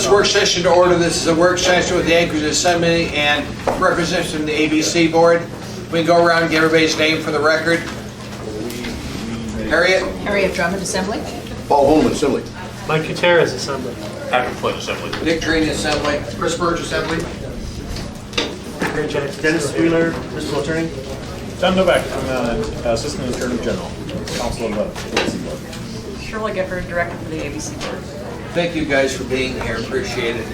this work session to order. This is a work session with the Anchorage Assembly and representatives from the ABC board. We can go around and get everybody's name for the record. Harriet Drummond, Assembly. Paul Holman, Assembly. Mike Gutierrez, Assembly. Patrick Flynn, Assembly. Dick Train, Assembly. Chris Burge, Assembly. Dennis Wheeler, Principal Attorney. John Novak, I'm Assistant Attorney General, Council of ABC Board. Shirley Gifford, Director for the ABC Board. Thank you guys for being here. Appreciate it.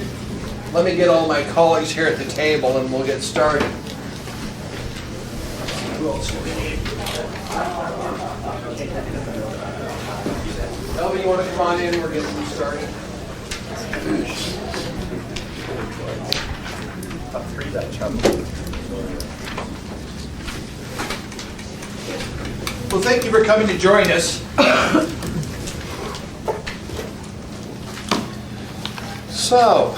Let me get all my colleagues here at the table and we'll get started. Who else do we need? Elvie, you want to come on in? We're getting started. Well, thank you for coming to join us. So,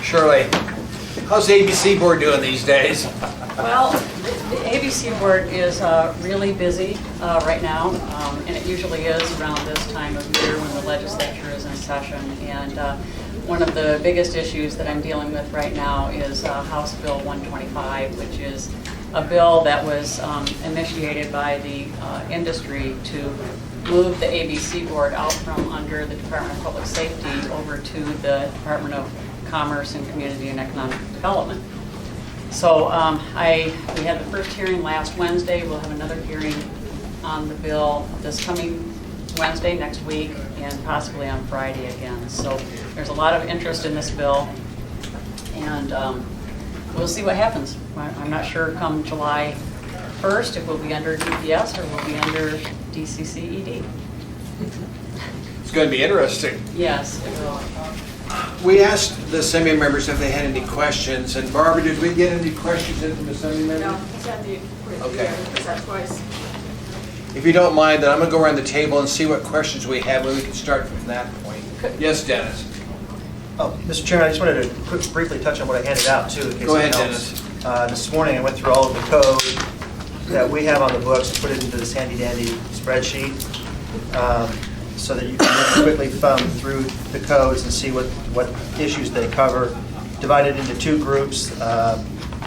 Shirley, how's the ABC board doing these days? Well, the ABC board is really busy right now, and it usually is around this time of year when the legislature is in session. And one of the biggest issues that I'm dealing with right now is House Bill 125, which is a bill that was initiated by the industry to move the ABC board out from under the Department of Public Safety over to the Department of Commerce and Community and Economic Development. So we had the first hearing last Wednesday. We'll have another hearing on the bill this coming Wednesday next week and possibly on Friday again. So there's a lot of interest in this bill, and we'll see what happens. I'm not sure come July 1st if we'll be under DPS or we'll be under DCCED. It's going to be interesting. Yes, it will. We asked the Assembly members if they had any questions, and Barbara, did we get any questions in from the Assembly members? No, he's had the Okay. that twice. If you don't mind, then I'm going to go around the table and see what questions we have, and we can start from that point. Yes, Dennis. Oh, Mr. Chairman, I just wanted to briefly touch on what I handed out, too. In case Go ahead, it helps. This morning, I went through all of the code that we have on the books and put it into this handy-dandy spreadsheet so that you can quickly thumb through the codes and see what issues they cover. Divided into two groups,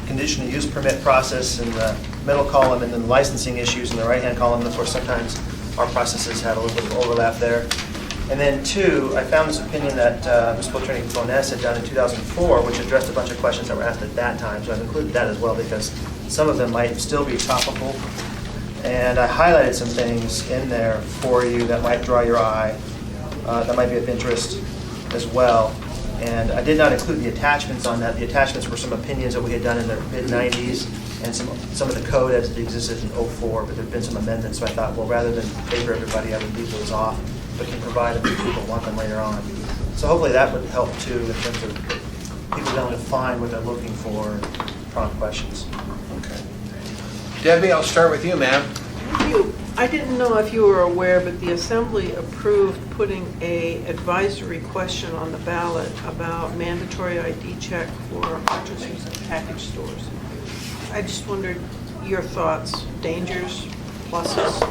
conditional use permit process in the middle column and then licensing issues in the right-hand column. And of course, sometimes our processes have a little bit of overlap there. And then two, I found this opinion that Municipal Attorney Boness had done in 2004, which addressed a bunch of questions that were asked at that time. So I've included that as well because some of them might still be topical. And I highlighted some things in there for you that might draw your eye, that might be of interest as well. And I did not include the attachments on that. The attachments were some opinions that we had done in the mid-90s and some of the code as it existed in 04, but there have been some amendments. So I thought, well, rather than favor everybody, I would leave those off, but can provide them if people want them later on. So hopefully that would help too in terms of people being able to find what they're looking for, prompt questions. Okay. Debbie, I'll start with you, ma'am. Thank you. I didn't know if you were aware, but the Assembly approved putting a advisory question on the ballot about mandatory ID check for purchasers at package stores. I just wondered your thoughts, dangers, pluses.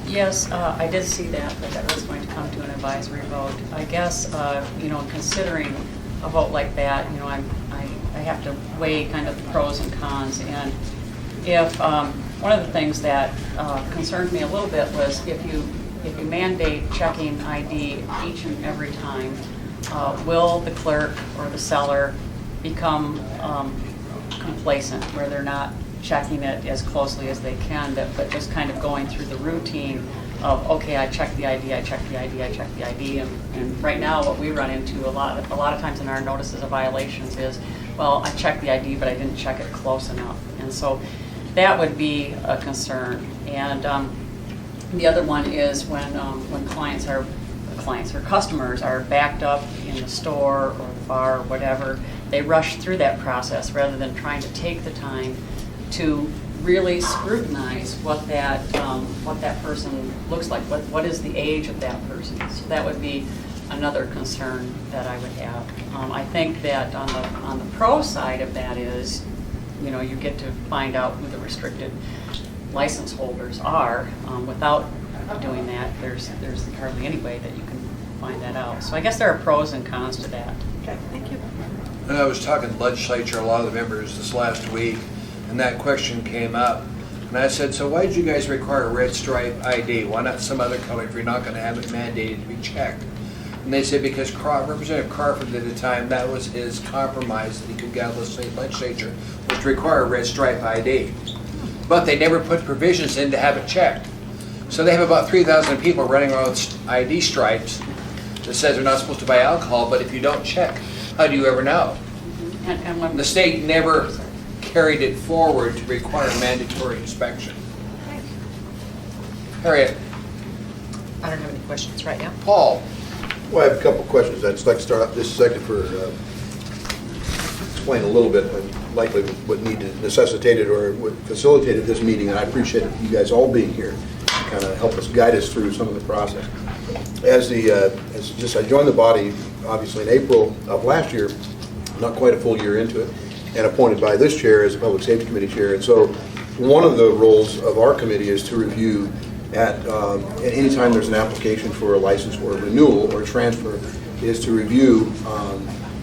Yes, I did see that was going to come to an advisory vote. I guess, considering a vote like that, I have to weigh kind of the pros and cons. And if one of the things that concerned me a little bit was if you mandate checking ID each and every time, will the clerk or the seller become complacent where they're not checking it as closely as they can, but just kind of going through the routine of, okay, I checked the ID, I checked the ID, I checked the ID, and right now what we run into a lot of times in our notices of violations is, well, I checked the ID, but I didn't check it close enough, and so that would be a concern. And the other one is when customers are backed up in the store or the bar or whatever, they rush through that process rather than trying to take the time to really scrutinize what that person looks like, what is the age of that person. So that would be another concern that I would have. I think that on the pro side of that is, you get to find out who the restricted license holders are. Without doing that, there's hardly any way that you can find that out. So I guess there are pros and cons to that. Okay, thank you. And I was talking to the legislature, a lot of the members this last week, and that question came up. And I said, so why did you guys require a red stripe ID? Why not some other color if you're not going to have it mandated to be checked? And they said because Representative Crawford at the time, that was his compromise that he could get out of the state legislature, was to require a red stripe ID. But they never put provisions in to have it checked. So they have about 3,000 people running around with ID stripes that says they're not supposed to buy alcohol, but if you don't check, how do you ever know? And when The state never carried it forward to require mandatory inspection. Harriet, I don't have any questions right now. Paul, Well, I have a couple of questions. I'd just like to start off this second for explain a little bit likely what necessitated or what facilitated this meeting, and I appreciate you guys all being here, kind of help us guide us through some of the process. I joined the body obviously in April of last year, not quite a full year into it, and appointed by this chair as a Public Safety Committee chair. And so one of the roles of our committee is to review at any time there's an application for a license or a renewal or a transfer, is to review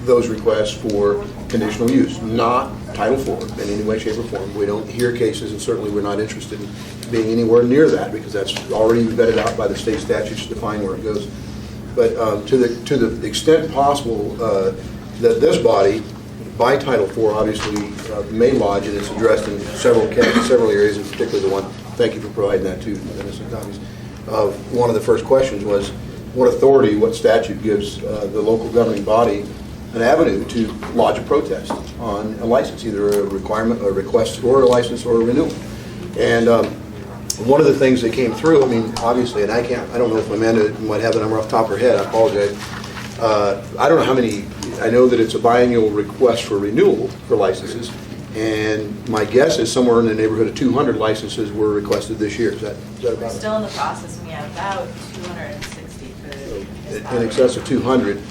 those requests for conditional use, not Title IV in any way, shape, or form. We don't hear cases, and certainly we're not interested in being anywhere near that because that's already vetted out by the state statutes to define where it goes. But to the extent possible, that this body, by Title IV, obviously may lodge, and it's addressed in several areas, in particular the one, thank you for providing that too, Mr. Copies. One of the first questions was, what authority, what statute gives the local governing body an avenue to lodge a protest on a license, either a requirement, a request for a license or a renewal? And one of the things that came through, I mean, obviously, and I don't know if Amanda might have the number off the top of her head, I apologize. I don't know how many, I know that it's a biannual request for renewal for licenses, and my guess is somewhere in the neighborhood of 200 licenses were requested this year. Is that We're about it? still in the process, and we have about 260 for this In excess of 200.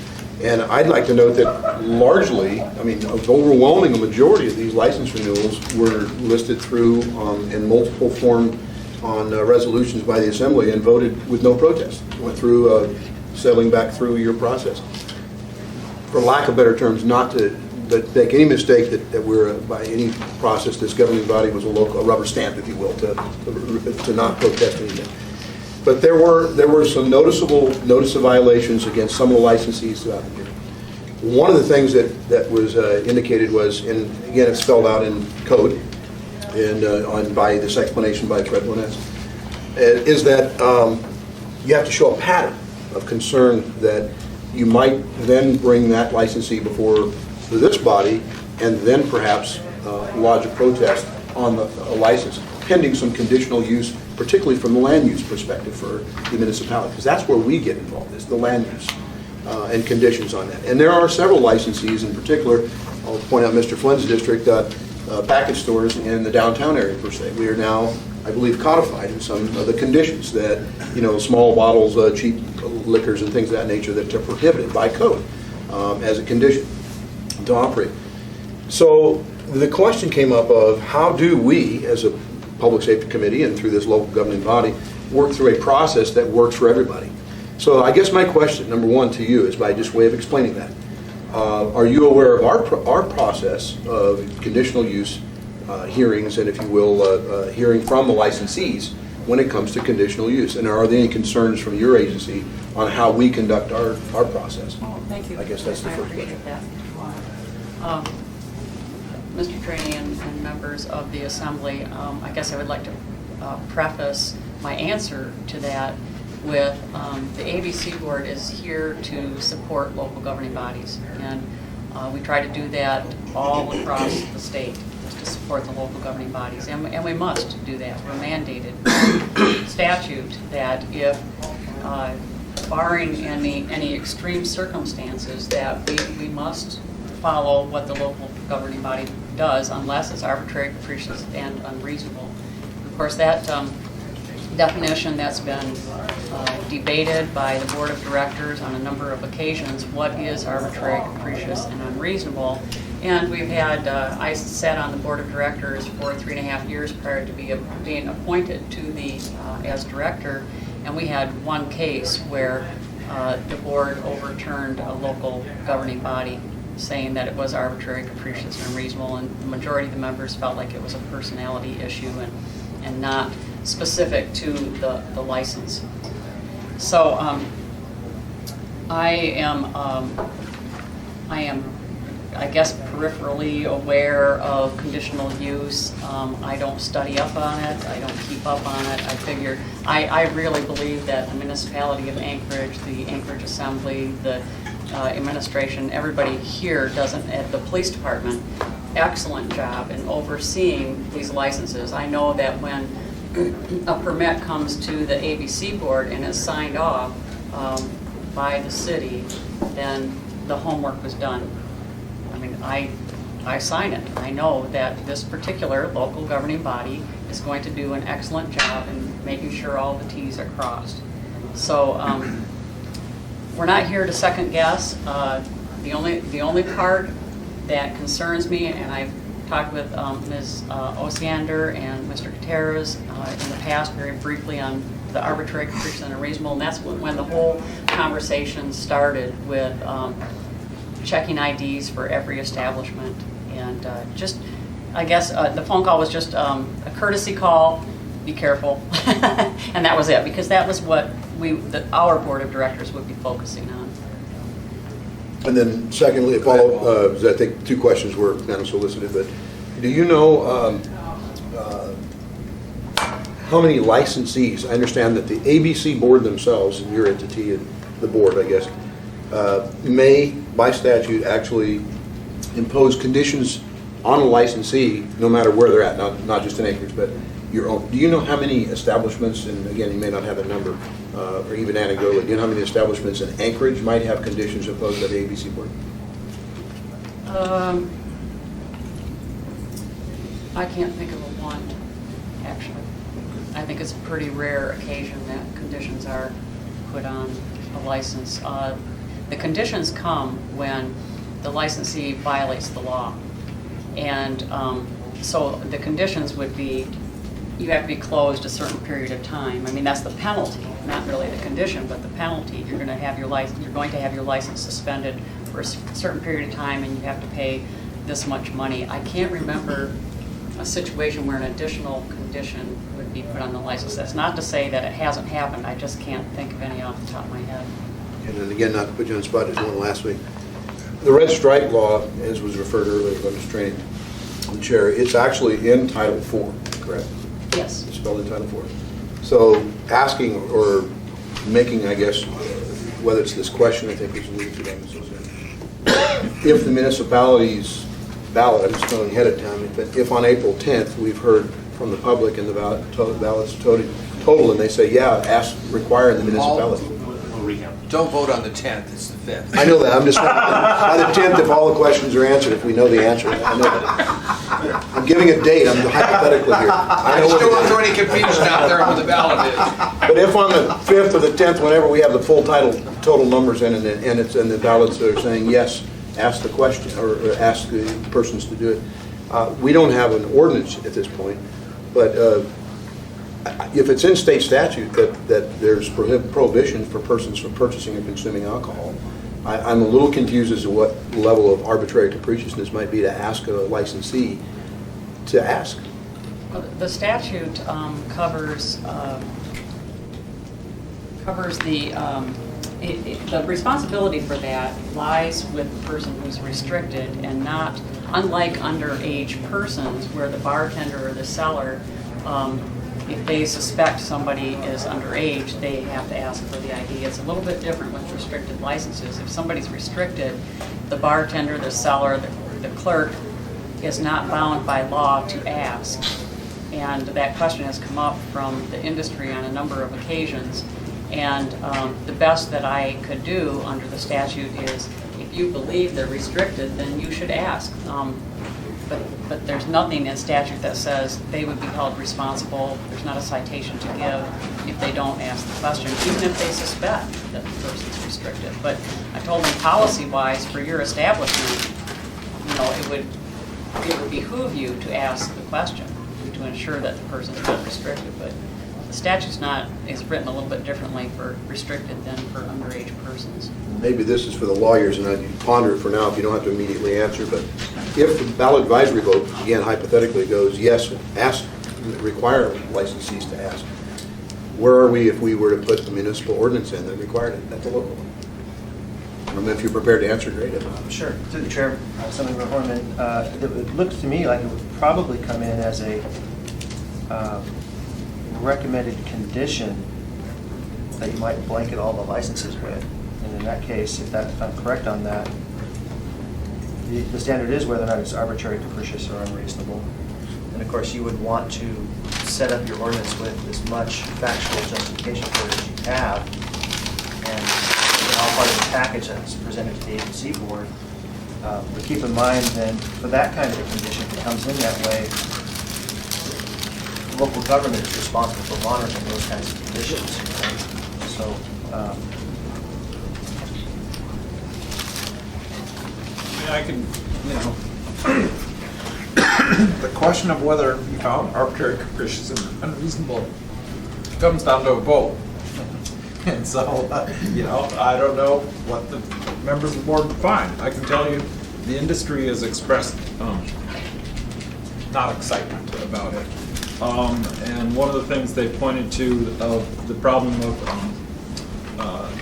And I'd like to note that largely, I mean, an overwhelming majority of these license renewals were listed through in multiple form on resolutions by the Assembly and voted with no protest. Went through, sailing back through your process. For lack of better terms, not to make any mistake that we're, by any process, this governing body was a rubber stamp, if you will, to not protest anything. But there were some notice of violations against some of the licensees throughout the year. One of the things that was indicated was, and again it's spelled out in code, and by this explanation by Fred Bonetz, is that you have to show a pattern of concern that you might then bring that licensee before this body and then perhaps lodge a protest on a license pending some conditional use, particularly from the land use perspective for the municipality, because that's where we get involved, is the land use and conditions on that. And there are several licensees, in particular, I'll point out Mr. Flynn's district, package stores in the downtown area per se. We are now, I believe, codified in some of the conditions that, small bottles, cheap liquors and things of that nature that are prohibited by code as a condition to operate. So the question came up of how do we, as a Public Safety Committee and through this local governing body, work through a process that works for everybody. So I guess my question, number one, to you is by just way of explaining that. Are you aware of our process of conditional use hearings and, if you will, hearing from the licensees when it comes to conditional use? And are there any concerns from your agency on how we conduct our process? Oh, thank you. I guess that's the first appreciate question. that. Mr. Trainee and members of the Assembly, I guess I would like to preface my answer to that with the ABC Board is here to support local governing bodies. And we try to do that all across the state, to support the local governing bodies. And we must do that. We're mandated by statute that if, barring any extreme circumstances, that we must follow what the local governing body does unless it's arbitrary, capricious, and unreasonable. Of course, that definition that's been debated by the Board of Directors on a number of occasions, what is arbitrary, capricious, and unreasonable. And we've had, I sat on the Board of Directors for 3.5 years prior to being appointed to the as director, and we had one case where the board overturned a local governing body saying that it was arbitrary, capricious, and unreasonable, and the majority of the members felt like it was a personality issue and not specific to the license. So I am, I guess, peripherally aware of conditional use. I don't study up on it. I don't keep up on it. I figure, I really believe that the municipality of Anchorage, the Anchorage Assembly, the administration, everybody here doesn't, at the police department, excellent job in overseeing these licenses. I know that when a permit comes to the ABC board and is signed off by the city, then the homework was done. I mean, I sign it. I know that this particular local governing body is going to do an excellent job in making sure all the T's are crossed. So we're not here to second guess. The only part that concerns me, and I've talked with Ms. Osiander and Mr. Gutierrez in the past very briefly on the arbitrary, capricious, and unreasonable, and that's when the whole conversation started with checking IDs for every establishment. And just, I guess the phone call was just a courtesy call, be careful, and that was it, because that was what our board of directors would be focusing on. And then secondly, I think two questions were kind of solicited, but do you know how many licensees? I understand that the ABC board themselves, and your entity and the board, I guess, may, by statute, actually impose conditions on a licensee, no matter where they're at, not just in Anchorage, but your own. Do you know how many establishments, and again, you may not have a number, or even anecdotally, do you know how many establishments in Anchorage might have conditions imposed by the ABC board? I can't think of a one, actually. I think it's a pretty rare occasion that conditions are put on a license. The conditions come when the licensee violates the law. And so the conditions would be, you have to be closed a certain period of time. I mean, that's the penalty, not really the condition, but the penalty. You're going to have your license suspended for a certain period of time, and you have to pay this much money. I can't remember a situation where an additional condition would be put on the license. That's not to say that it hasn't happened. I just can't think of any off the top of my head. And then again, not to put you on the spot, there's one last week. The red stripe law, as was referred earlier by Mr. Training, the chair, it's actually in Title IV, correct? Yes. It's spelled in Title IV. So asking or making, I guess, whether it's this question, I think is alluded to by Ms. Osiander. If the municipality's ballot, I'm just going ahead of time, but if on April 10th we've heard from the public and the ballots total, and they say, yeah, require the municipality. Don't vote on the 10th, it's the 5th. I know that, I'm just saying, by the 10th, if all the questions are answered, if we know the answer, I know that. I'm giving a date, I'm hypothetically here. I just don't want to throw any confusion out there on what the ballot is. But if on the 5th or the 10th, whenever we have the full total numbers in, and the ballots are saying, yes, ask the question, or ask the persons to do it, we don't have an ordinance at this point, but if it's in state statute that there's prohibition for persons from purchasing or consuming alcohol, I'm a little confused as to what level of arbitrary capriciousness might be to ask a licensee to ask. The statute covers the responsibility for that lies with the person who's restricted, and not, unlike underage persons where the bartender or the seller, if they suspect somebody is underage, they have to ask for the ID. It's a little bit different with restricted licenses. If somebody's restricted, the bartender, the seller, the clerk is not bound by law to ask. And that question has come up from the industry on a number of occasions. And the best that I could do under the statute is, if you believe they're restricted, then you should ask. But there's nothing in statute that says they would be held responsible. There's not a citation to give if they don't ask the question, even if they suspect that the person's restricted. But I told them, policy-wise, for your establishment, it would behoove you to ask the question to ensure that the person's not restricted. But the statute's not, is written a little bit differently for restricted than for underage persons. Maybe this is for the lawyers, and I'd ponder it for now if you don't have to immediately answer, but if the ballot advisory vote, again hypothetically, goes yes, ask, require licensees to ask, where are we if we were to put the municipal ordinance in that required it? That's a local one. I don't know if you're prepared to answer, great. Sure. Through the chair, Senator Horman, it looks to me like it would probably come in as a recommended condition that you might blanket all the licenses with. And in that case, if I'm correct on that, the standard is whether or not it's arbitrary, capricious, or unreasonable. And of course, you would want to set up your ordinance with as much factual justification for it as you have. And all part of the package that's presented to the agency board. But keep in mind then, for that kind of a condition, if it comes in that way, the local government is responsible for monitoring those kinds of conditions. Right? So, I can, the question of whether you found arbitrary, capricious, and unreasonable comes down to a vote. And so, I don't know what the members of the board would find. I can tell you the industry has expressed not excitement about it. And one of the things they pointed to of the problem of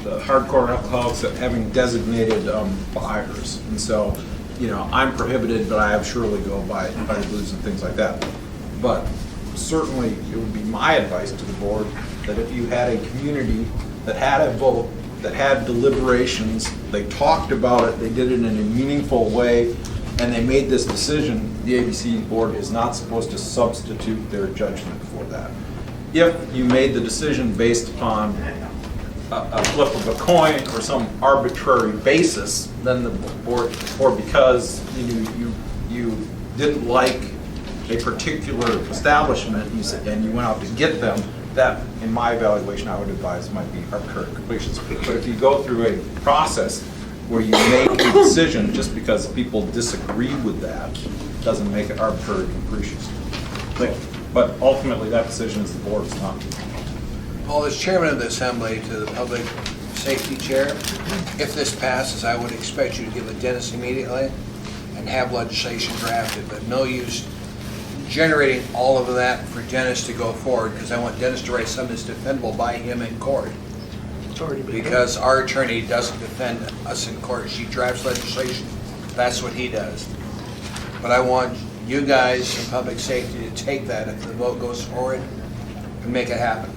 the hardcore alcoholics having designated buyers. And so, I'm prohibited, but I have surely go buy booze and things like that. But certainly it would be my advice to the board that if you had a community that had a vote, that had deliberations, they talked about it, they did it in a meaningful way, and they made this decision, the ABC board is not supposed to substitute their judgment for that. If you made the decision based upon a flip of a coin or some arbitrary basis, then the board, or because you didn't like a particular establishment and you went out to get them, that, in my evaluation, I would advise might be arbitrary and capricious. But if you go through a process where you make a decision just because people disagree with that, doesn't make it arbitrary and capricious. But ultimately, that decision is the board's, not. Paul, as chairman of the assembly, to the public safety chair, if this passes, I would expect you to give it to Dennis immediately and have legislation drafted, but no use generating all of that for Dennis to go forward, because I want Dennis to write something that's defendable by him in court. It's already been Because our attorney doesn't defend us in court. She drafts legislation. That's what he does. But I want you guys in public safety to take that if the vote goes forward and make it happen.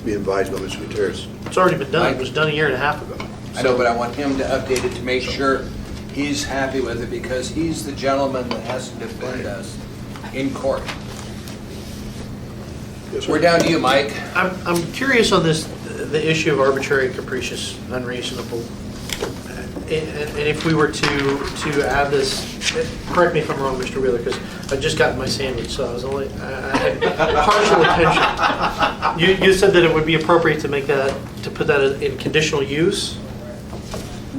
Be advised by Mr. Gutierrez. It's already been done. It was done a year and a half ago. I know, but I want him to update it to make sure he's happy with it, because he's the gentleman that has to defend us in court. Yes, sir. We're down to you, Mike. I'm curious on this, the issue of arbitrary, capricious, unreasonable. And if we were to add this, correct me if I'm wrong, Mr. Wheeler, because I just got my sandwich, so I had partial attention. You said that it would be appropriate to make that, to put that in conditional use?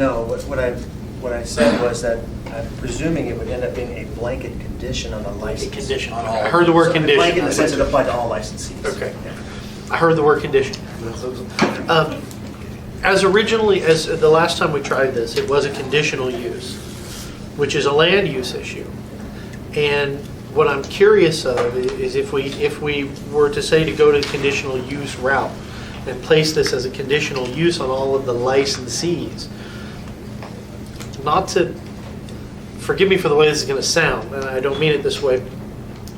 no, what I said was that I'm presuming it would end up being a blanket condition on the license. Condition. On all. I heard the word So condition. Blanket in the sense it applied to all licensees. Okay. I heard the word condition. As originally, as the last time we tried this, it was a conditional use, which is a land use issue. And what I'm curious of is if we were to say to go to the conditional use route and place this as a conditional use on all of the licensees, not to, forgive me for the way this is going to sound, and I don't mean it this way,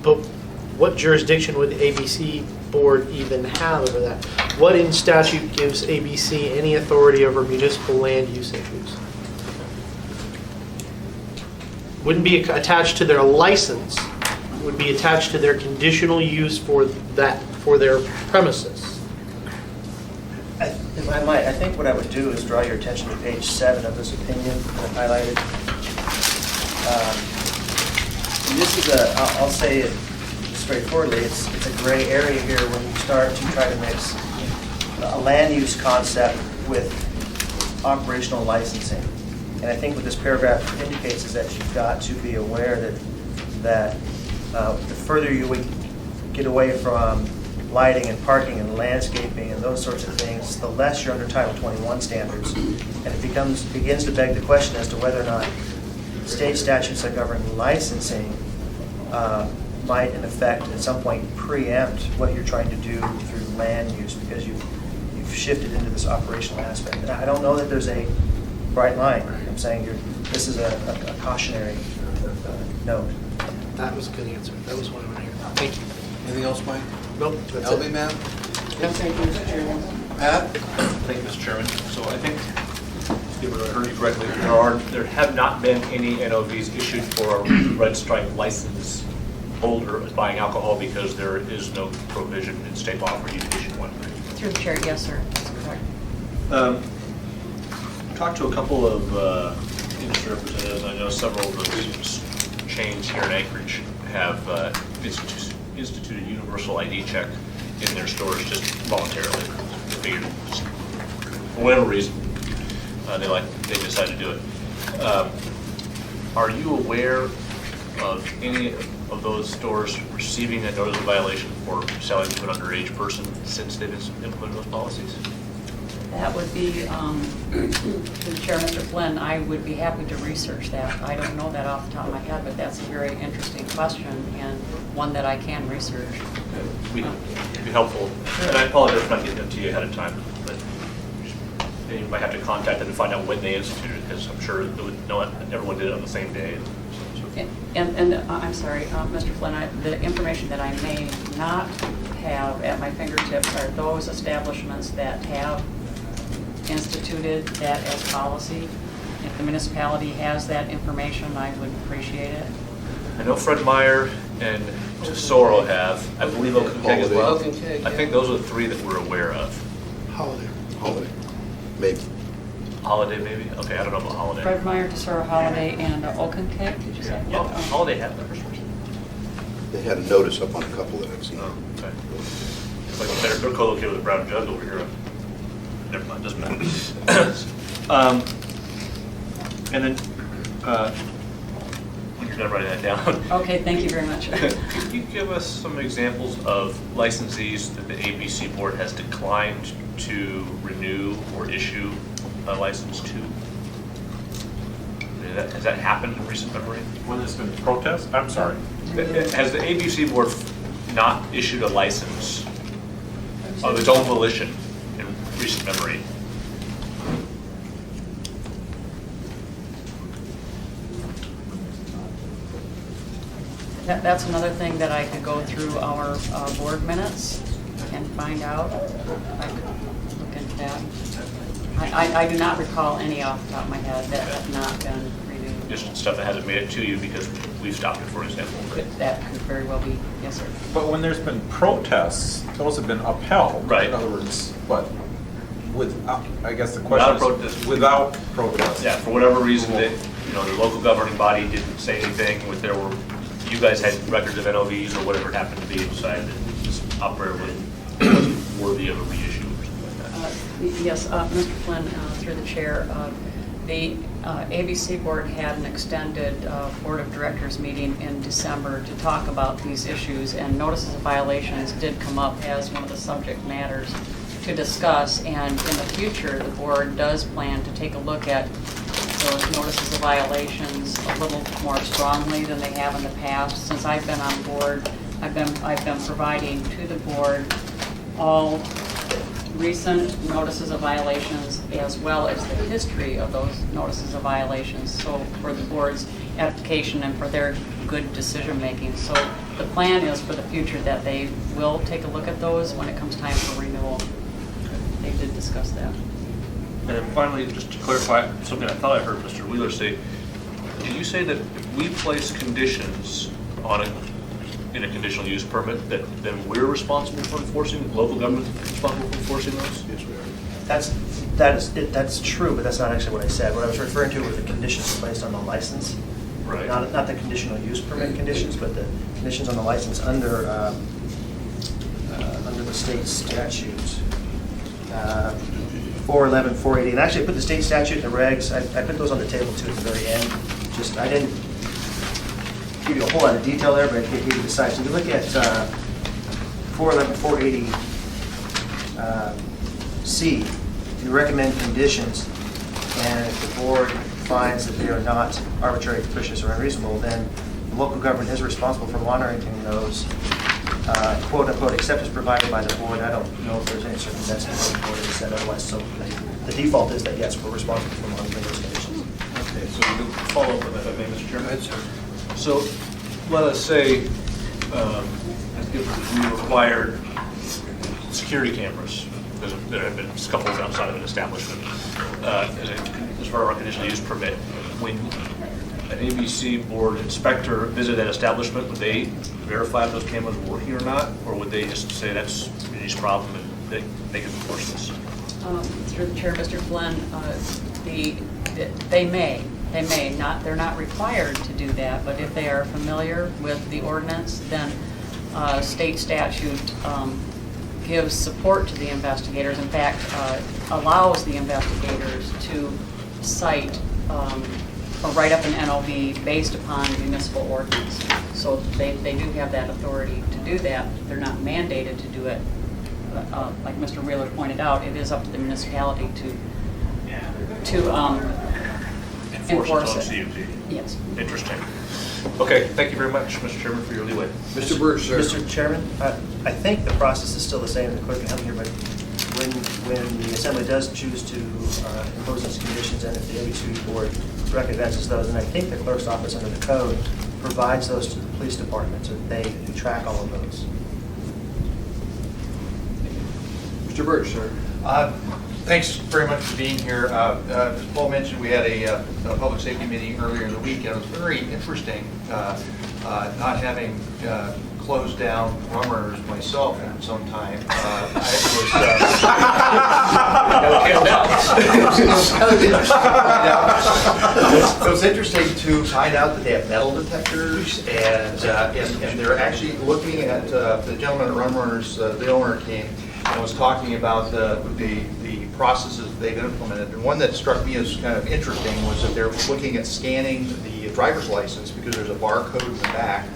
but what jurisdiction would the ABC board even have over that? What in statute gives ABC any authority over municipal land use issues? Wouldn't be attached to their license, would be attached to their conditional use for that, for their premises. If I might, I think what I would do is draw your attention to page 7 of this opinion that I highlighted. And this is I'll say it straightforwardly, it's a gray area here when you start to try to mix a land use concept with operational licensing. And I think what this paragraph indicates is that you've got to be aware that the further you would get away from lighting and parking and landscaping and those sorts of things, the less you're under Title 21 standards. And it begins to beg the question as to whether or not state statutes that govern licensing might, in effect, at some point preempt what you're trying to do through land use, because you've shifted into this operational aspect. And I don't know that there's a bright line. I'm saying this is a cautionary note. That was a good answer. That was what I wanted to hear. Thank you. Anything else, Mike? Nope, that's LB, it. ma'am? Thank you, Mr. Chairman. Pat? Thank you, Mr. Chairman. So I think, if I heard you correctly, there have not been any NOVs issued for a red stripe license holder buying alcohol because there is no provision in state law for you to issue one. Through the chair, yes, sir, that's correct. Talked to a couple of industry representatives. I know several of those chains here in Anchorage have instituted universal ID check in their stores just voluntarily. They figured, just for whatever reason, they decided to do it. Are you aware of any of those stores receiving a notice of violation for selling to an underage person since they've implemented those policies? That would be, to the chair, Mr. Flynn, I would be happy to research that. I don't know that off the top of my head, but that's a very interesting question and one that I can research. It'd be helpful. And I apologize for not getting them to you ahead of time, but you might have to contact them and find out when they instituted it, because I'm sure everyone did it on the same day. And I'm sorry, Mr. Flynn, the information that I may not have at my fingertips are those establishments that have instituted that as policy. If the municipality has that information, I would appreciate it. I know Fred Meyer and Tesoro have. I believe Oak and Keg as well. Oak and Keg, I think yeah. those are the three that we're aware of. Holiday, maybe. Holiday, maybe? Okay, I don't know about Holiday. Fred Meyer, Tesoro, Holiday, and Oaken Cake, did you say? Yeah, Holiday had the first one. They had a notice up on a couple that I've seen. Oh, okay. It's like they're co-located with Brown Jug over here. Never mind, doesn't matter. And then, when you're done writing that down. Okay, thank you very much. Could you give us some examples of licensees that the ABC board has declined to renew or issue a license to? Has that happened in recent memory? When there's been protests, I'm sorry. Has the ABC board not issued a license of its own volition in recent memory? That's another thing that I could go through our board minutes and find out. I could look into that. I do not recall any off the top of my head that have not been renewed. Just stuff that hasn't made it to you because we've stopped it, for example. That could very well be, yes, sir. But when there's been protests, those have been upheld. Right. In other words, but without, I guess the Without question protest. is, without protest. Yeah, for whatever reason, that, the local governing body didn't say anything, you guys had records of NOVs or whatever it happened to be, and decided that this operator wasn't worthy of a reissue or something like that. Yes, Mr. Flynn, through the chair, the ABC board had an extended board of directors meeting in December to talk about these issues, and notices of violations did come up as one of the subject matters to discuss, and in the future, the board does plan to take a look at those notices of violations a little more strongly than they have in the past. Since I've been on board, I've been providing to the board all recent notices of violations as well as the history of those notices of violations, so for the board's edification and for their good decision making. So the plan is for the future that they will take a look at those when it comes time for renewal. They did discuss that. And then finally, just to clarify something I thought I heard Mr. Wheeler say, did you say that if we place conditions in a conditional use permit, that then we're responsible for enforcing, local government responsible for enforcing those? Yes, we are. That's true, but that's not actually what I said. What I was referring to were the conditions placed on the license. Right. Not the conditional use permit conditions, but the conditions on the license under the state statute. 411, 480, and actually I put the state statute and the regs, I put those on the table too at the very end. Just, I didn't give you a whole lot of detail there, but I gave you the size. So if you look at 411-480C, you recommend conditions, and if the board finds that they are not arbitrary, capricious, or unreasonable, then the local government is responsible for monitoring those, quote unquote, except as provided by the board. I don't know if there's any circumstance in the board that said otherwise, so the default is that yes, we're responsible for monitoring those conditions. Okay, so we'll follow up with that, if I may, Mr. Chairman. Go ahead, sir. So let us say if we required security cameras that have been scuppered outside of an establishment as part of our conditional use permit. When an ABC board inspector visited that establishment, would they verify if those cameras were working or not? Or would they just say that's Unity's problem and they can enforce this? Through the chair, Mr. Flynn, they may not, they're not required to do that, but if they are familiar with the ordinance, then state statute gives support to the investigators. In fact, allows the investigators to cite or write up an NOV based upon municipal ordinance. So they do have that authority to do that. They're not mandated to do it. Like Mr. Wheeler pointed out, it is up to the municipality to enforce it. CUP. Yes. Interesting. Okay, thank you very much, Mr. Chairman, for your leeway. Mr. Birch, sir. Mr. Chairman, I think the process is still the same, the clerk can help me here, but when the assembly does choose to impose those conditions, and if the ABC board recognizes those, and I think the clerk's office under the code provides those to the police department so that they track all of those. Mr. Birch, sir. Thanks very much for being here. As Paul mentioned, we had a public safety meeting earlier in the week, and it was very interesting not having closed down rum runners myself in some time. It was interesting to find out that they have metal detectors, and they're actually looking at the gentleman at Rum Runners, the owner came and was talking about the processes they've implemented. And one that struck me as kind of interesting was that they're looking at scanning the driver's license because there's a barcode in the back.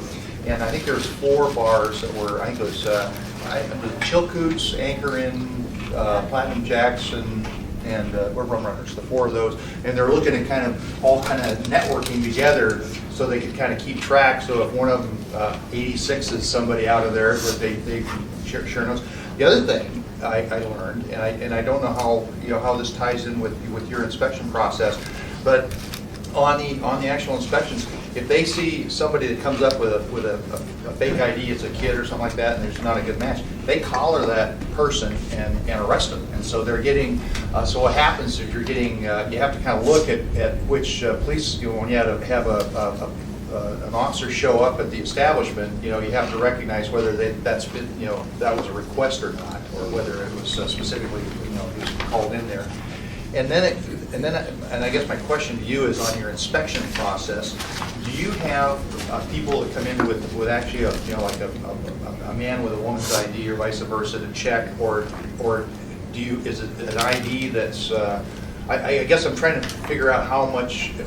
And I think there's 4 bars that were, I think it was Chilcoots, Anchor Inn, Platinum Jacks, and Rum Runners, the 4 of those. And they're looking at kind of networking together so they could kind of keep track. So if one of them 86 is somebody out of there, that they share notes. The other thing I learned, and I don't know how this ties in with your inspection process, but on the actual inspections, if they see somebody that comes up with a fake ID, it's a kid or something like that, and there's not a good match, they collar that person and arrest them. And so they're getting. So what happens is you're getting. You have to kind of look at which police. When you have an officer show up at the establishment, you have to recognize whether that was a request or not, or whether it was specifically he was called in there. And I guess my question to you is on your inspection process. Do you have people that come in with actually a man with a woman's ID or vice versa to check, or is it an ID that's I guess I'm trying to figure out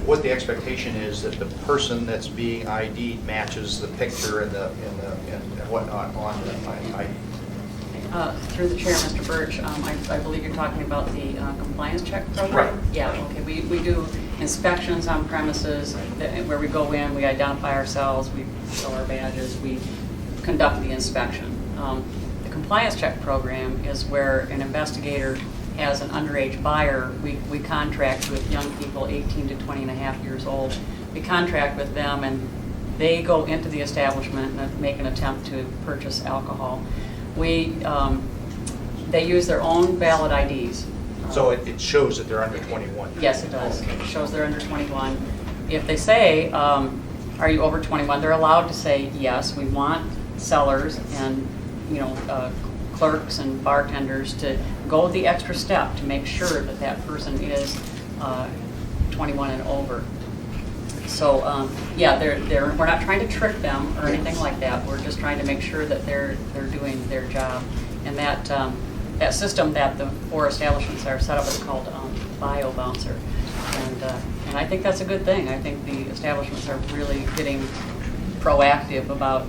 what the expectation is that the person that's being ID'd matches the picture and whatnot on the ID. Through the chair, Mr. Birch, I believe you're talking about the compliance check program? Right. Yeah, okay. We do inspections on premises where we go in, we identify ourselves, we show our badges, we conduct the inspection. The compliance check program is where an investigator has an underage buyer. We contract with young people 18 to 20 and a half years old. We contract with them and they go into the establishment and make an attempt to purchase alcohol. They use their own valid IDs. So it shows that they're under 21? Yes, it does. It shows they're under 21. If they say, are you over 21, they're allowed to say, yes, we want sellers and clerks and bartenders to go the extra step to make sure that that person is 21 and over. So we're not trying to trick them or anything like that. We're just trying to make sure that they're doing their job. And that system that the 4 establishments are set up is called Bio Bouncer. And I think that's a good thing. I think the establishments are really getting proactive about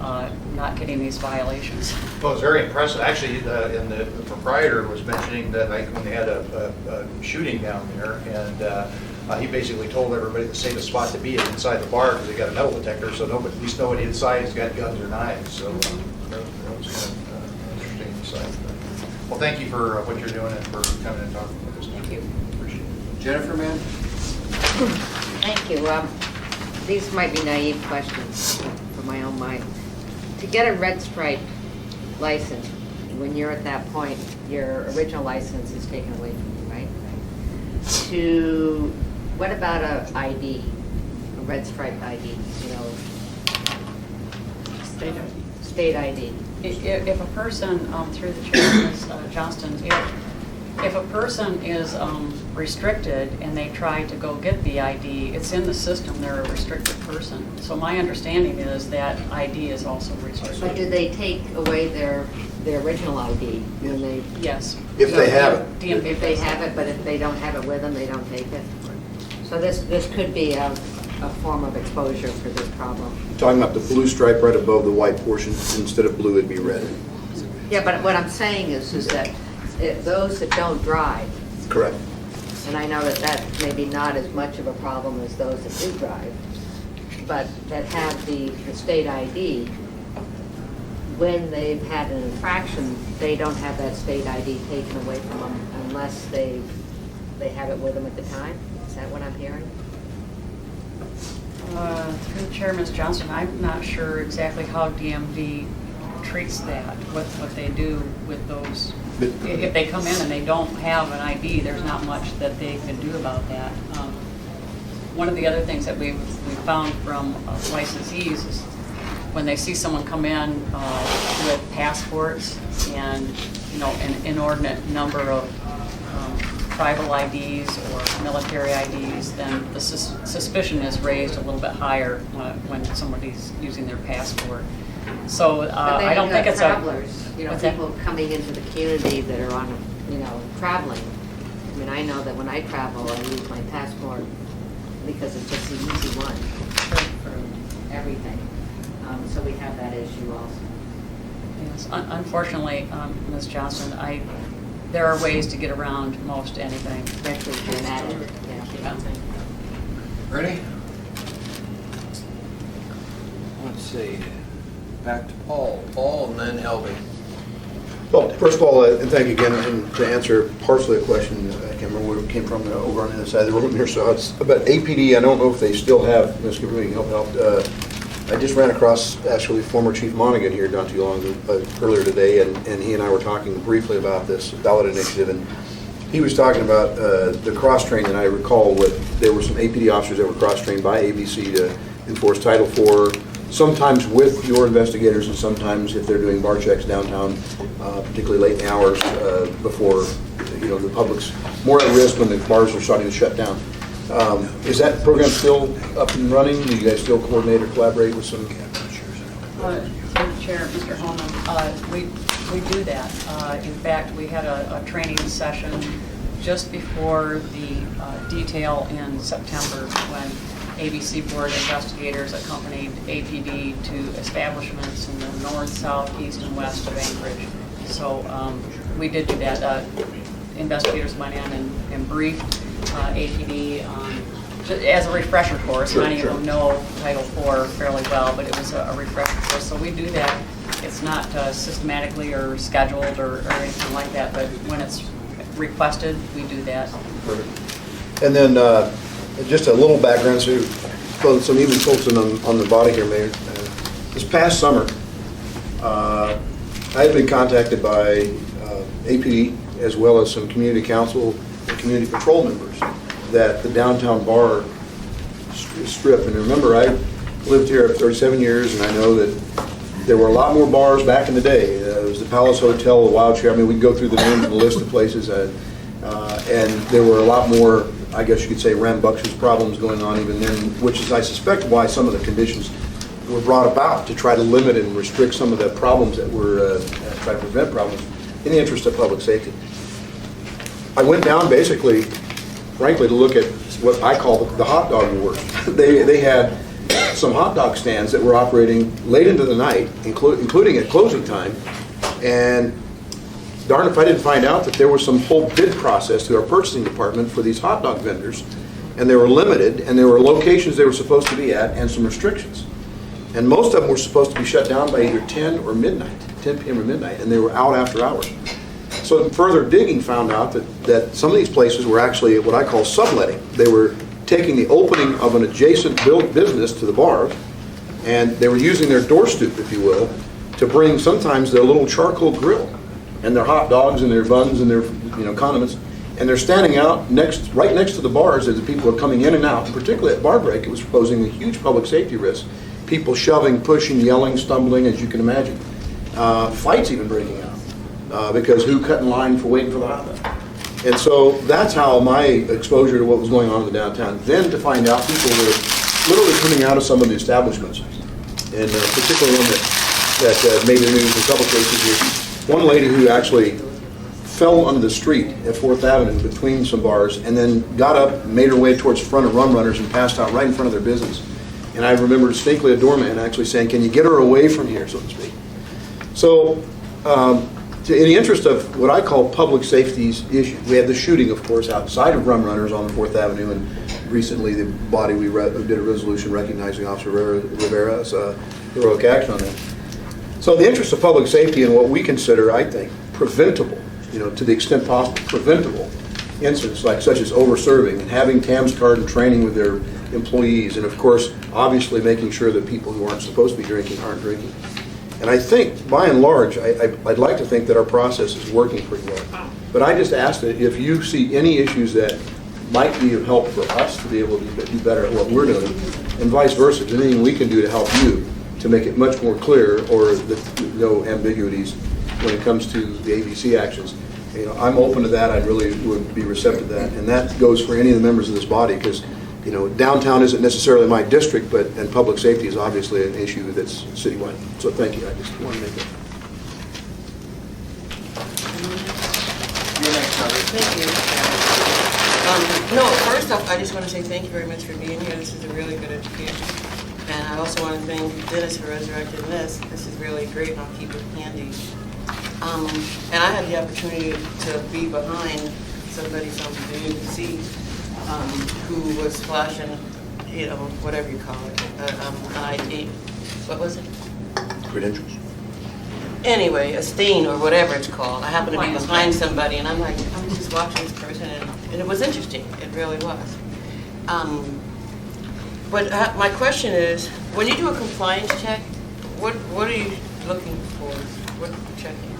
not getting these violations. Well, it's very impressive. Actually, the proprietor was mentioning that like when they had a shooting down there, and he basically told everybody the safest spot to be is inside the bar because they got a metal detector, so nobody, at least nobody inside has got guns or knives. So that was kind of interesting insight. Well, thank you for what you're doing and for coming and talking with us. Thank you. Appreciate it. Jennifer, ma'am? Thank you. These might be naive questions for my own mind. To get a red stripe license, when you're at that point, your original license is taken away from you, right? What about a ID, a red stripe ID, State ID. If a person, through the chair, Ms. Johnston, if a person is restricted and they try to go get the ID, it's in the system, they're a restricted person. So my understanding is that ID is also restricted. But do they take away their original ID when they? Yes. If they have it. DMV If they have it, but if they don't have it with them, they don't take it? So this could be a form of exposure for this problem. Talking about the blue stripe right above the white portion, instead of blue, it'd be red. Yeah, but what I'm saying is that those that don't drive, Correct. and I know that that's maybe not as much of a problem as those that do drive, but that have the state ID, when they've had an infraction, they don't have that state ID taken away from them unless they have it with them at the time? Is that what I'm hearing? Through the chair, Ms. Johnson, I'm not sure exactly how DMV treats that, what they do with those. If they come in and they don't have an ID, there's not much that they can do about that. One of the other things that we've found from licensees is when they see someone come in with passports and an inordinate number of tribal IDs or military IDs, then the suspicion is raised a little bit higher when somebody's using their passport. So I don't think it's travelers, what's that? people coming into the community that are on, traveling. I mean, I know that when I travel, I use my passport because it's just the easy one for everything. So we have that issue also. Yes, unfortunately, Ms. Johnson, there are ways to get around most anything. Especially if you're an addict. Yeah. Ready? Let's see. Back to Paul. Paul and then Helby. Well, first of all, and thank you again, and to answer partially a question, I can't remember where it came from, over on the other side of the room here, so it's about APD. I don't know if they still have, Ms. Gibber, you can help out. I just ran across, actually, former Chief Monaghan here not too long earlier today, and he and I were talking briefly about this ballot initiative, and he was talking about the cross-train, and I recall there were some APD officers that were cross-trained by ABC to enforce Title IV, sometimes with your investigators, and sometimes if they're doing bar checks downtown, particularly late in the hours before the public's more at risk when the bars are starting to shut down. Is that program still up and running? Do you guys still coordinate or collaborate with some? Through the chair, Mr. Holman, we do that. In fact, we had a training session just before the detail in September when ABC board investigators accompanied APD to establishments in the north, south, east, and west of Anchorage. So we did do that. Investigators went in and briefed APD as a refresher course. Many of them know Title IV fairly well, but it was a refresher course. So we do that. It's not systematically or scheduled or anything like that, but when it's requested, we do that. Perfect. And then just a little background, so some even folks on the body here, Mayor. This past summer, I had been contacted by APD as well as some community council and community patrol members that the downtown bar strip, and remember I lived here for 37 years and I know that there were a lot more bars back in the day. It was the Palace Hotel, the Wild Chair. I mean, we'd go through the names and the list of places, and there were a lot more, I guess you could say, rambunctious problems going on even then, which is, I suspect, why some of the conditions were brought about to try to limit and restrict some of the problems that were, try to prevent problems in the interest of public safety. I went down basically, frankly, to look at what I call the hot dog wars. They had some hot dog stands that were operating late into the night, including at closing time. And darn if I didn't find out that there was some whole bid process through our purchasing department for these hot dog vendors. And they were limited, and there were locations they were supposed to be at, and some restrictions. And most of them were supposed to be shut down by either 10 or midnight, 10 p.m. or midnight, and they were out after hours. So further digging found out that some of these places were actually what I call subletting. They were taking the opening of an adjacent business to the bar, and they were using their door stoop, if you will, to bring sometimes their little charcoal grill and their hot dogs and their buns and their condiments. And they're standing out right next to the bars as the people are coming in and out. And particularly at bar break, it was posing a huge public safety risk. People shoving, pushing, yelling, stumbling, as you can imagine. Fights even breaking out because who cut in line for waiting for the hot dog. And so that's how my exposure to what was going on in the downtown. Then to find out people were literally coming out of some of the establishments, and particularly one that made the news in a couple cases was one lady who actually fell onto the street at 4th Avenue between some bars, and then got up, made her way towards the front of Rum Runners, and passed out right in front of their business. And I remember distinctly a doorman actually saying, "Can you get her away from here," so to speak. So, in the interest of what I call public safety's issue, we had the shooting, of course, outside of Rum Runners on 4th Avenue, and recently the body we did a resolution recognizing Officer Rivera's heroic action on that. So, in the interest of public safety and what we consider, I think, preventable, to the extent possible, preventable incidents such as over-serving and having TAMS card and training with their employees, and of course, obviously making sure that people who aren't supposed to be drinking aren't drinking. And I think, by and large, I'd like to think that our process is working pretty well. But I just ask that if you see any issues that might be of help for us to be able to do better at what we're doing, and vice versa, anything we can do to help you to make it much more clear, or no ambiguities when it comes to the ABC actions, I'm open to that. I really would be receptive to that. And that goes for any of the members of this body, because downtown isn't necessarily my district, and public safety is obviously an issue that's citywide. So thank you. I just want to make that. Thank you. No, first off, I just want to say thank you very much for being here. This is a really good education. And I also want to thank Dennis for resurrecting this. This is really great, and I'll keep it handy. And I had the opportunity to be behind somebody from the ABC who was flashing, whatever you call it, an ID. What was it? Credentials. Anyway, a stain or whatever it's called. I happened to be behind somebody, and I'm just watching this person, and it was interesting. It really was. But my question is, when you do a compliance check, what are you looking for? What are you checking?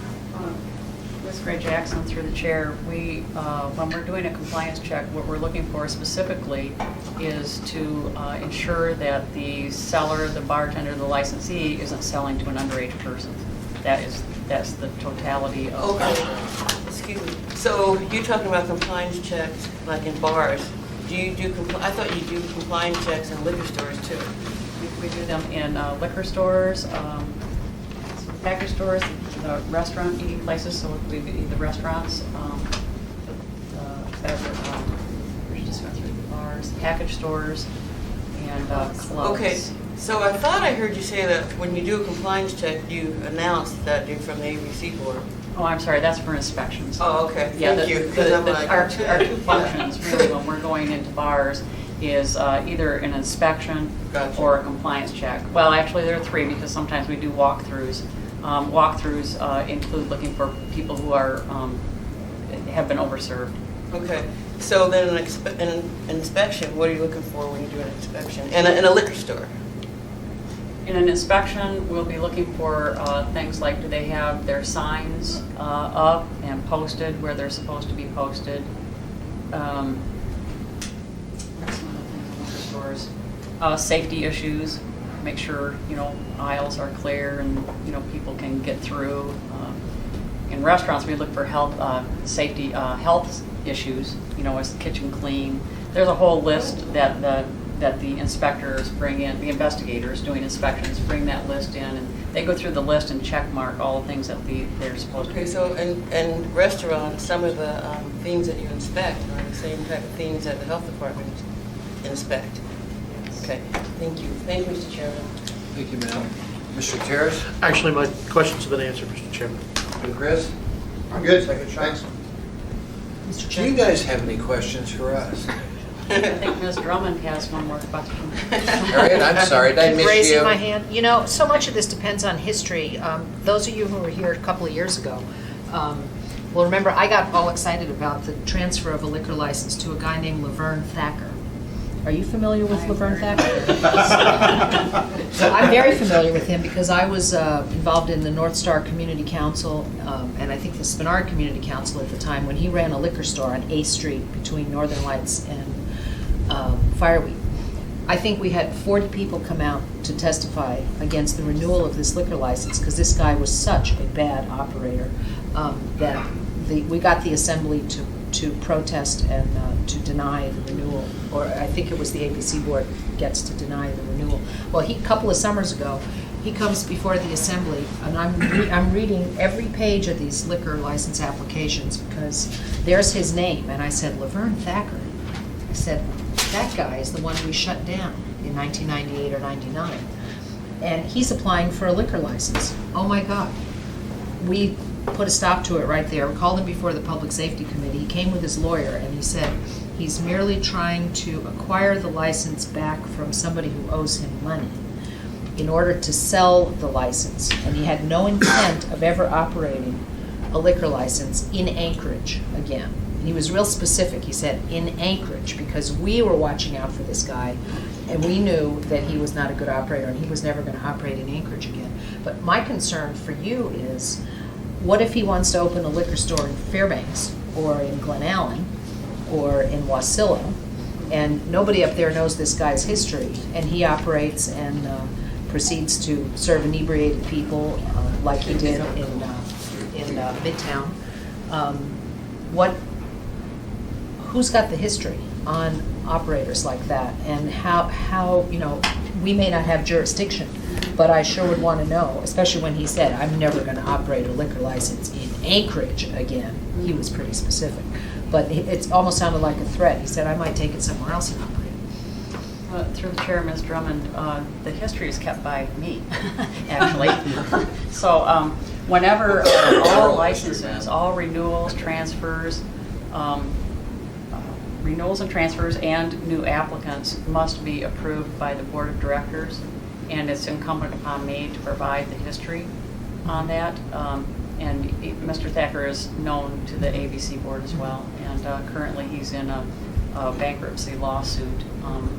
Ms. Gray Jackson, through the chair, when we're doing a compliance check, what we're looking for specifically is to ensure that the seller, the bartender, the licensee isn't selling to an underage person. That's the totality of. Okay. Excuse me. So you're talking about compliance checks like in bars. Do you do? I thought you do compliance checks in liquor stores too. We do them in liquor stores, package stores, the restaurant eating places, so we eat the restaurants, we're just going through the bars, package stores, and clubs. Okay, so I thought I heard you say that when you do a compliance check, you announce that you're from the ABC board. Oh, I'm sorry, that's for inspections. Oh, okay, Yeah, thank you. our two functions, really, when we're going into bars, is either an inspection or a compliance check. Well, actually, there are three, because sometimes we do walkthroughs. Walkthroughs include looking for people who are have been overserved. Okay, so then an inspection, what are you looking for when you do an inspection? In a liquor store? In an inspection, we'll be looking for things like, do they have their signs up and posted where they're supposed to be posted? What are some other things in liquor stores? Safety issues. Make sure aisles are clear and people can get through. In restaurants, we look for health safety health issues. Is the kitchen clean? There's a whole list that the inspectors bring in. The investigators doing inspections bring that list in, and they go through the list and check mark all the things that they're supposed to. Okay, so in restaurants, some of the things that you inspect are the same type of things that the health department inspect. Yes. Okay, thank you. Thank you, Mr. Chairman. Thank you, ma'am. Mr. Terrace? Actually, my questions have been answered, Mr. Chairman. And Chris? I'm good, Second shot. thanks. Mr. Do you guys have any questions for us? I think Ms. Drummond has one more question. Harriet, I'm sorry, did I Keep miss raising you? my hand. You know, so much of this depends on history. Those of you who were here a couple of years ago will remember I got all excited about the transfer of a liquor license to a guy named Laverne Thacker. Are you familiar with Laverne Thacker? So I'm very familiar with him because I was involved in the North Star Community Council and I think the Spinard Community Council at the time when he ran a liquor store on 8th Street between Northern Lights and Fireweed. I think we had 40 people come out to testify against the renewal of this liquor license because this guy was such a bad operator that we got the assembly to protest and to deny the renewal, or I think it was the ABC board gets to deny the renewal. Well, a couple of summers ago, he comes before the assembly, and I'm reading every page of these liquor license applications because there's his name, and I said, Laverne Thacker. I said, that guy is the one we shut down in 1998 or 99, and he's applying for a liquor license. Oh my God. We put a stop to it right there. We called him before the Public Safety Committee. He came with his lawyer and he said he's merely trying to acquire the license back from somebody who owes him money in order to sell the license. And he had no intent of ever operating a liquor license in Anchorage again. And he was real specific. He said in Anchorage because we were watching out for this guy and we knew that he was not a good operator and he was never going to operate in Anchorage again. But my concern for you is, what if he wants to open a liquor store in Fairbanks or in Glen Allen or in Wasilla and nobody up there knows this guy's history and he operates and proceeds to serve inebriated people like he did in Midtown? Who's got the history on operators like that and how we may not have jurisdiction, but I sure would want to know, especially when he said, I'm never going to operate a liquor license in Anchorage again. He was pretty specific. But it almost sounded like a threat. He said, I might take it somewhere else and operate. Through the chair, Ms. Drummond, the history is kept by me, actually. So whenever all licenses, all renewals, transfers, and new applicants must be approved by the board of directors, and it's incumbent upon me to provide the history on that. And Mr. Thacker is known to the ABC board as well, and currently he's in a bankruptcy lawsuit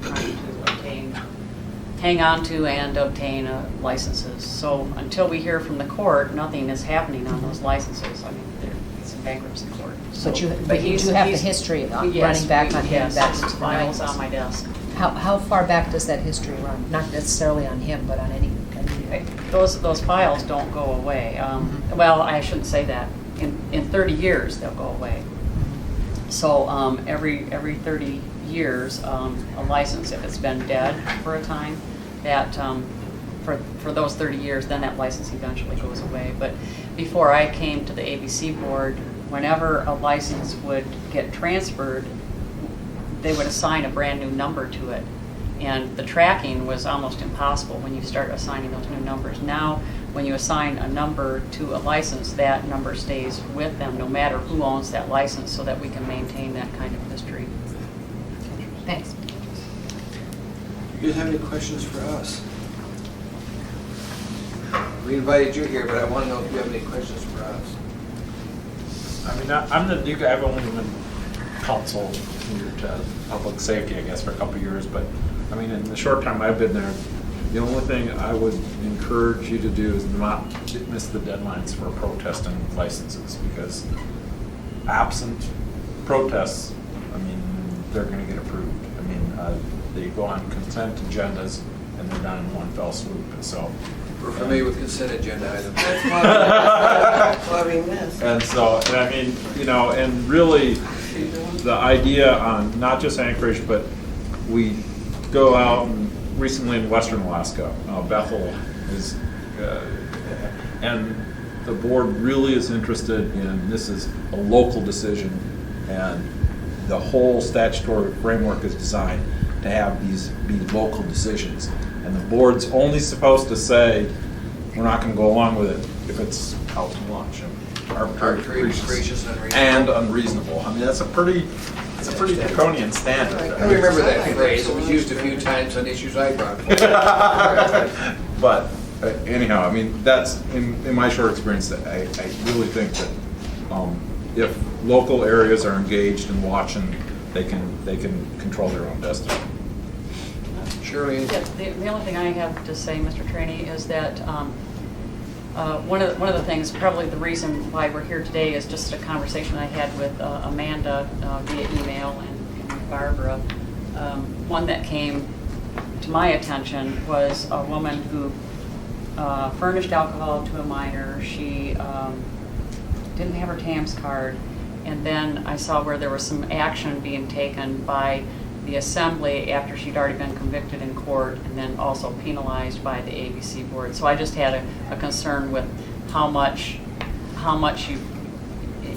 trying to hang on to and obtain licenses. So until we hear from the court, nothing is happening on those licenses. I mean, it's in bankruptcy court. So, But you do have the history running back on him. Yes, That's his files on my desk. How far back does that history run? Not necessarily on him, but on any. Those files don't go away. Well, I shouldn't say that. In 30 years, they'll go away. So every 30 years, a license, if it's been dead for a time, that for those 30 years, then that license eventually goes away. But before I came to the ABC board, whenever a license would get transferred, they would assign a brand new number to it. And the tracking was almost impossible when you start assigning those new numbers. Now, when you assign a number to a license, that number stays with them no matter who owns that license, so that we can maintain that kind of history. Thanks. You guys have any questions for us? We invited you here, but I want to know if you have any questions for us. I mean, I've only been counsel here to public safety, I guess, for a couple of years, but I mean, in the short time I've been there, the only thing I would encourage you to do is not miss the deadlines for protesting licenses, because absent protests, I mean, they're going to get approved. I mean, they go on consent agendas and they're done in one fell swoop. And so we're familiar with consent agenda items. That's why we missed. And so, and I mean, and really, the idea on not just Anchorage, but we go out and recently in Western Alaska, Bethel is, and the board really is interested in, this is a local decision, and the whole statutory framework is designed to have these be local decisions. And the board's only supposed to say, we're not gonna go along with it if it's out to lunch and arbitrary, capricious, and unreasonable. I mean, that's a pretty draconian standard. I remember that phrase, it was used a few times on issues I brought forward. But anyhow, I mean, that's, in my short experience, I really think that if local areas are engaged and watching, they can control their own destiny. Shirley? Yeah, the only thing I have to say, Mr. Trainee, is that one of the things, probably the reason why we're here today, is just a conversation I had with Amanda via email and Barbara. One that came to my attention was a woman who furnished alcohol to a minor. She didn't have her TAMS card, and then I saw where there was some action being taken by the assembly after she'd already been convicted in court, and then also penalized by the ABC board. So I just had a concern with how much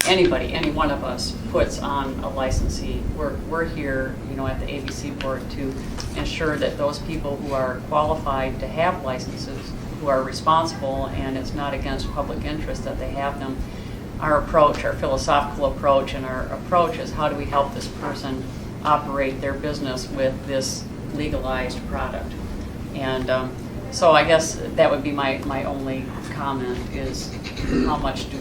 any one of us puts on a licensee. We're here, at the ABC board to ensure that those people who are qualified to have licenses, who are responsible, and it's not against public interest that they have them. Our approach, our philosophical approach, and our approach is how do we help this person operate their business with this legalized product. And so I guess that would be my only comment, is how much do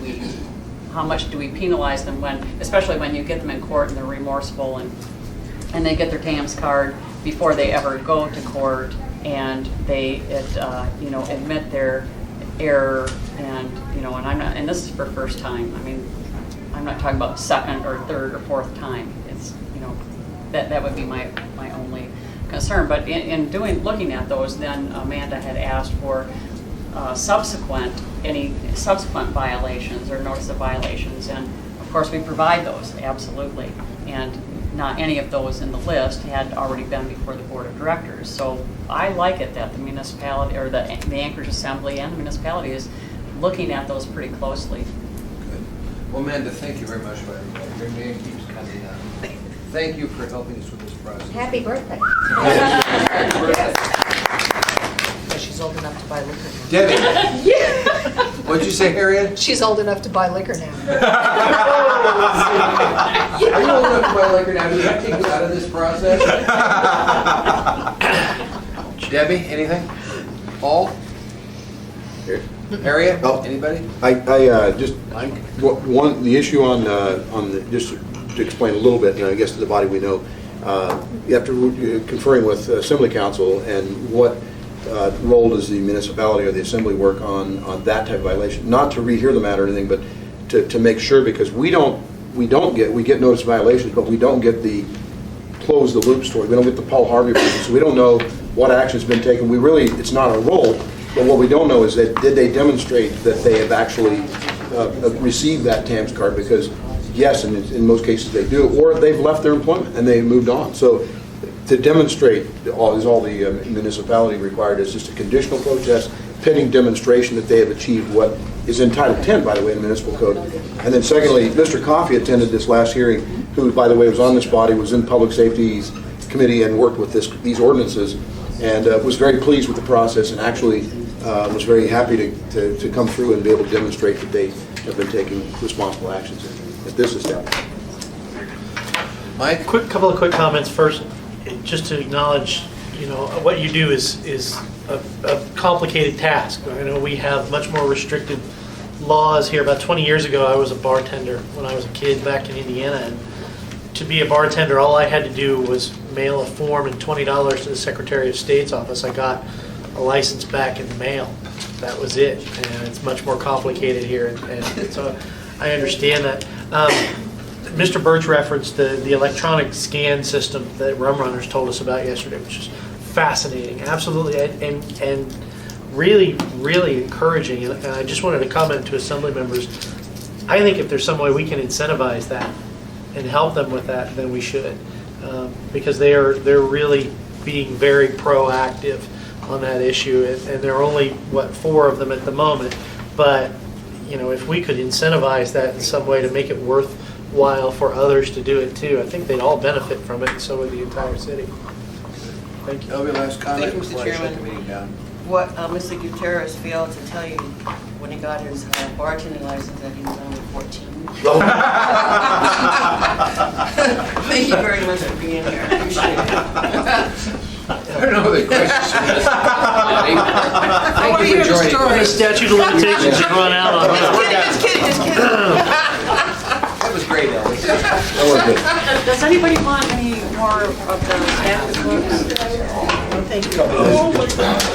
we penalize them especially when you get them in court and they're remorseful and they get their TAMS card before they ever go to court, and they admit their error, and and this is for first time. I mean, I'm not talking about second or third or fourth time. It's that would be my only concern. But in looking at those, then Amanda had asked for any subsequent violations or notice of violations, and of course we provide those, absolutely. And not any of those in the list had already been before the board of directors. So I like it that the municipality, or the Anchorage Assembly and the municipality, is looking at those pretty closely. Good. Well, Amanda, thank you very much for everybody. Your name keeps coming up. Thank you for helping us with this process. Happy birthday. Happy birthday. She's old enough to buy liquor now. Debbie. What'd you say, Harriet? She's old enough to buy liquor now. Are you old enough to buy liquor now? Do we have to take you out of this process? Debbie, anything? Paul? Harriet? Oh. Anybody? The issue on just to explain a little bit, and I guess to the body we know, after conferring with Assembly Council, and what role does the municipality or the Assembly work on that type of violation? Not to rehear the matter or anything, but to make sure, because we get notice of violations, but we don't get the close the loop story. We don't get the Paul Harvey version, so we don't know what action's been taken. It's not our role, but what we don't know is that did they demonstrate that they have actually received that TAMS card? Because yes, and in most cases they do, or they've left their employment and they moved on. So to demonstrate is all the municipality required is just a conditional protest pending demonstration that they have achieved what is in Title 10, by the way, in the municipal code. And then secondly, Mr. Coffey attended this last hearing, who, by the way, was on this body, was in Public Safety's committee and worked with these ordinances, and was very pleased with the process, and actually was very happy to come through and be able to demonstrate that they have been taking responsible actions at this establishment. Mike? Couple of quick comments. First, just to acknowledge, what you do is a complicated task. I know we have much more restricted laws here. About 20 years ago, I was a bartender when I was a kid back in Indiana, and to be a bartender, all I had to do was mail a form and $20 to the Secretary of State's office. I got a license back in the mail. That was it, and it's much more complicated here, and so I understand that. Mr. Birch referenced the electronic scan system that Rum Runners told us about yesterday, which is fascinating, absolutely, and really, really encouraging. And I just wanted to comment to Assembly members, I think if there's some way we can incentivize that and help them with that, then we should, because they're really being very proactive on that issue, and there are only, 4 of them at the moment, but if we could incentivize that in some way to make it worthwhile for others to do it too, I think they'd all benefit from it, and so would the entire city. Thank you. Elby, last comment Thank you, Mr. before I shut the Chairman. meeting down. What Mr. Gutierrez failed to tell you when he got his bartending license that he was only 14. Thank you very much for being here. Appreciate it. I don't know the questions. Thank you for joining. The statute of limitations has run out on that. Just kidding, just kidding. That was great, Elby. That was good. Does anybody want any more of the staff reports? Thank you.